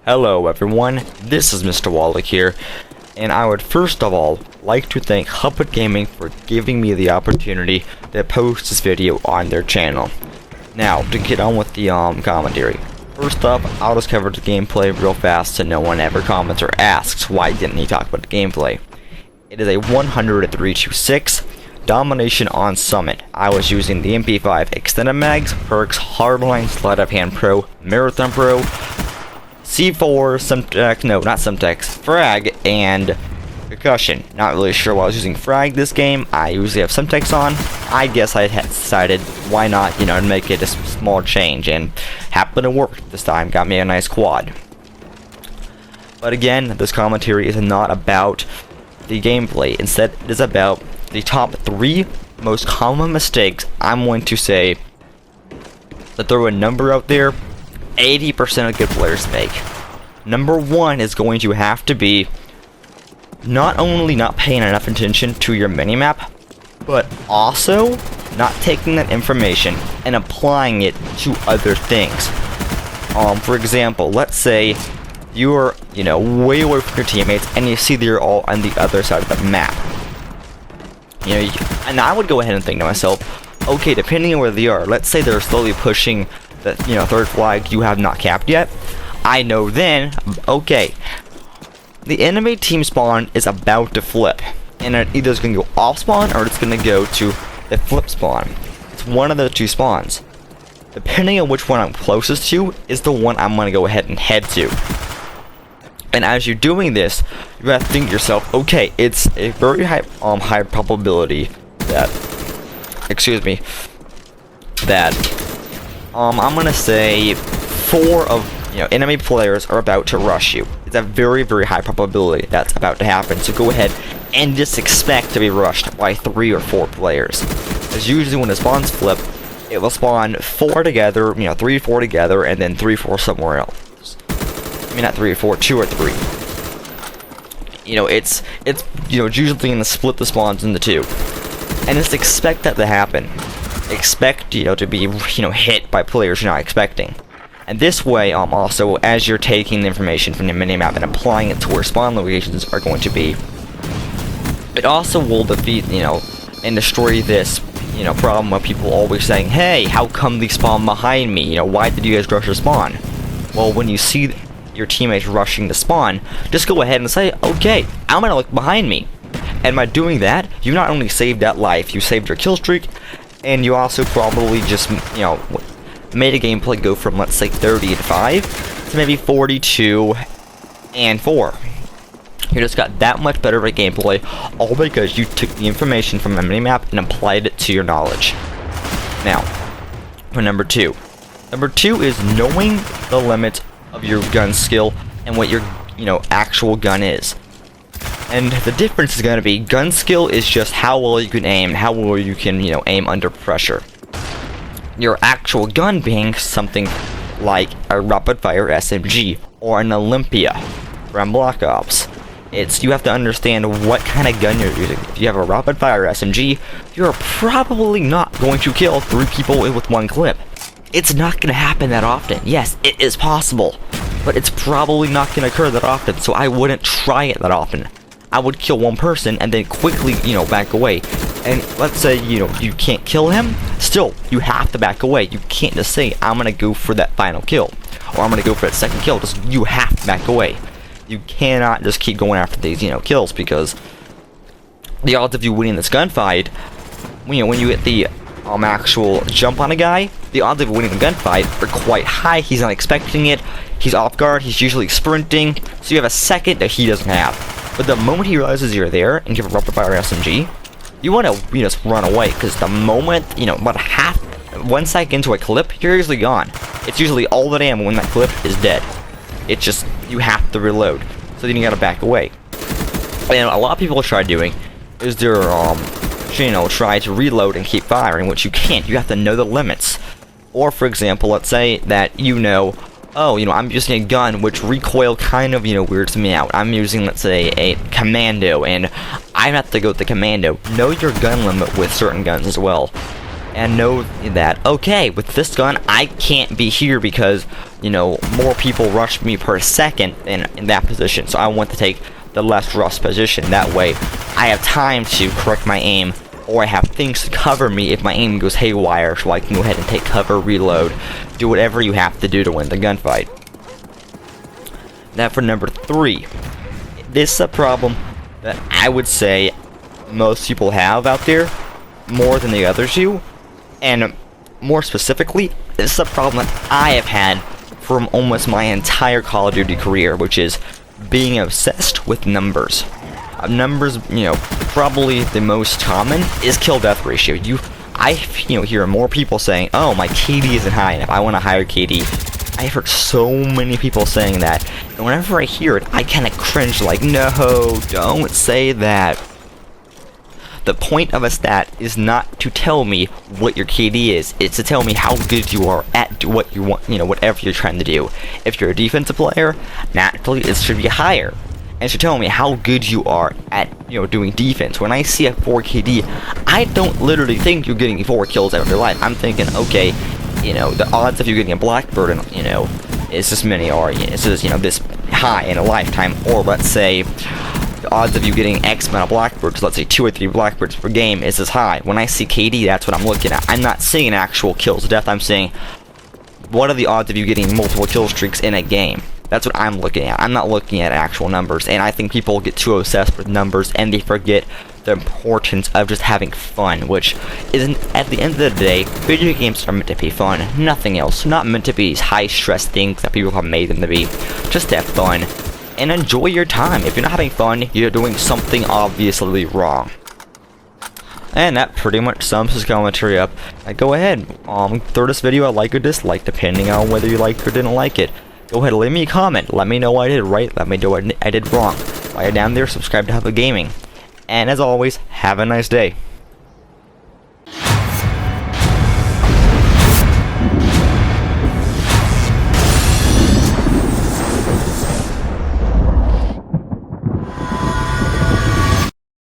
Hello everyone, this is Mr. Wallach here, and I would first of all like to thank HupitGaming for giving me the opportunity to post this video on their channel. Now, to get on with the commentary. First up, I'll just cover the gameplay real fast so no one ever comments or asks why didn't he talk about the gameplay. It is a 103-6 domination on Summit. I was using the MP5 Extended Mags, Perks, Hardline, Sleight of Hand Pro, Marathon Pro, C4, Semtex, no, not Semtex, Frag, and Concussion. Not really sure why I was using Frag this game. I usually have Semtex on. I guess I had decided why not, make it a small change, and happened to work this time. Got me a nice quad. But again, this commentary is not about the gameplay. Instead, it is about the top 3 most common mistakes I'm going to say, to throw a number out there, 80% of good players make. Number 1 is going to have to be not only not paying enough attention to your minimap, but also not taking that information and applying it to other things. For example, let's say you're, way away from your teammates and you see they're all on the other side of the map. And I would go ahead and think to myself, okay, depending on where they are, let's say they're slowly pushing the third flag you have not capped yet. I know then, okay, the enemy team spawn is about to flip, and it either is going to go off spawn or it's going to go to the flip spawn. It's one of those 2 spawns. Depending on which one I'm closest to is the one I'm going to go ahead and head to. And as you're doing this, you have to think to yourself, okay, it's a very high probability that, I'm gonna say 4 of enemy players are about to rush you. It's a very, very high probability that's about to happen. So go ahead and just expect to be rushed by 3 or 4 players. Because usually when the spawns flip, it will spawn 4 together, 3 or 4 together, and then 3 or 4 somewhere else. I mean, not 3 or 4, 2 or 3. It's usually gonna split the spawns into 2, and just expect that to happen. Expect to be hit by players you're not expecting. And this way, also, as you're taking the information from the minimap and applying it to where spawn locations are going to be, it also will defeat and destroy this problem of people always saying, hey, how come they spawn behind me? Why did you guys rush the spawn? Well, when you see your teammates rushing the spawn, just go ahead and say, okay, I'm gonna look behind me. And by doing that, you not only saved that life, you saved your kill streak, and you also probably just made a gameplay go from, let's say, 30-5 to maybe 42-4. You just got that much better of a gameplay, all because you took the information from the minimap and applied it to your knowledge. Now, for number 2. Number 2 is knowing the limits of your gun skill and what your, actual gun is. And the difference is going to be, gun skill is just how well you can aim, how well you can, aim under pressure. Your actual gun being something like a rapid-fire SMG or an Olympia from Black Ops. You have to understand what kind of gun you're using. If you have a rapid-fire SMG, you're probably not going to kill 3 people with 1 clip. It's not going to happen that often. Yes, it is possible, but it's probably not going to occur that often, so I wouldn't try it that often. I would kill 1 person and then quickly, back away. And let's say, you can't kill him, still, you have to back away. You can't just say, I'm gonna go for that final kill, or I'm gonna go for that second kill. You have to back away. You cannot just keep going after these, kills, because the odds of you winning this gunfight, when you hit the actual jump on a guy, the odds of winning the gunfight are quite high. He's not expecting it, he's off guard, he's usually sprinting, so you have a second that he doesn't have. But the moment he realizes you're there and give a rapid fire SMG, you want to just run away, because the moment, about 1 second into a clip, you're usually gone. It's usually all that ammo when that clip is dead. It's just, you have to reload, so then you gotta back away. And a lot of people try doing is they're, try to reload and keep firing, which you can't. You have to know the limits. Or, for example, let's say that I'm using a gun which recoil kind of, weirds me out. I'm using, let's say, a commando, and I have to go with the commando. Know your gun limit with certain guns as well. and know that, okay, with this gun, I can't be here because, you know, more people rush me per second in that position. So I want to take the less rush position. That way, I have time to correct my aim, or I have things to cover me if my aim goes haywire, so I can go ahead and take cover, reload, do whatever you have to do to win the gunfight. Now for number 3, this is a problem that I would say most people have out there, more than the others do, and more specifically, this is a problem that I have had from almost my entire Call of Duty career, which is being obsessed with numbers. Numbers, you know, probably the most common is kill-death ratio. I hear more people saying, oh, my KD isn't high enough, I want a higher KD. I've heard so many people saying that, and whenever I hear it, I kind of cringe, like, no, don't say that. The point of a stat is not to tell me what your KD is, it's to tell me how good you are at what you want, whatever you're trying to do. If you're a defensive player, naturally it should be higher. And it should tell me how good you are at, doing defense. When I see a 4 KD, I don't literally think you're getting 4 kills every life. I'm thinking, okay, the odds of you getting a Blackbird, is this many, or it's just, this high in a lifetime, or let's say, the odds of you getting X amount of Blackbirds, let's say 2 or 3 Blackbirds per game, is as high. When I see KD, that's what I'm looking at. I'm not seeing actual kills to death, I'm saying, what are the odds of you getting multiple kill streaks in a game? That's what I'm looking at. I'm not looking at actual numbers, and I think people get too obsessed with numbers, and they forget the importance of just having fun, which isn't, at the end of the day, video games are meant to be fun, nothing else. Not meant to be these high-stress things that people have made them to be. Just have fun, and enjoy your time. If you're not having fun, you're doing something obviously wrong. And that pretty much sums this commentary up. Go ahead, throw this video a like or dislike, depending on whether you liked or didn't like it. Go ahead, leave me a comment, let me know what I did right, let me know what I did wrong. While you're down there, subscribe to HupitGaming. And as always, have a nice day.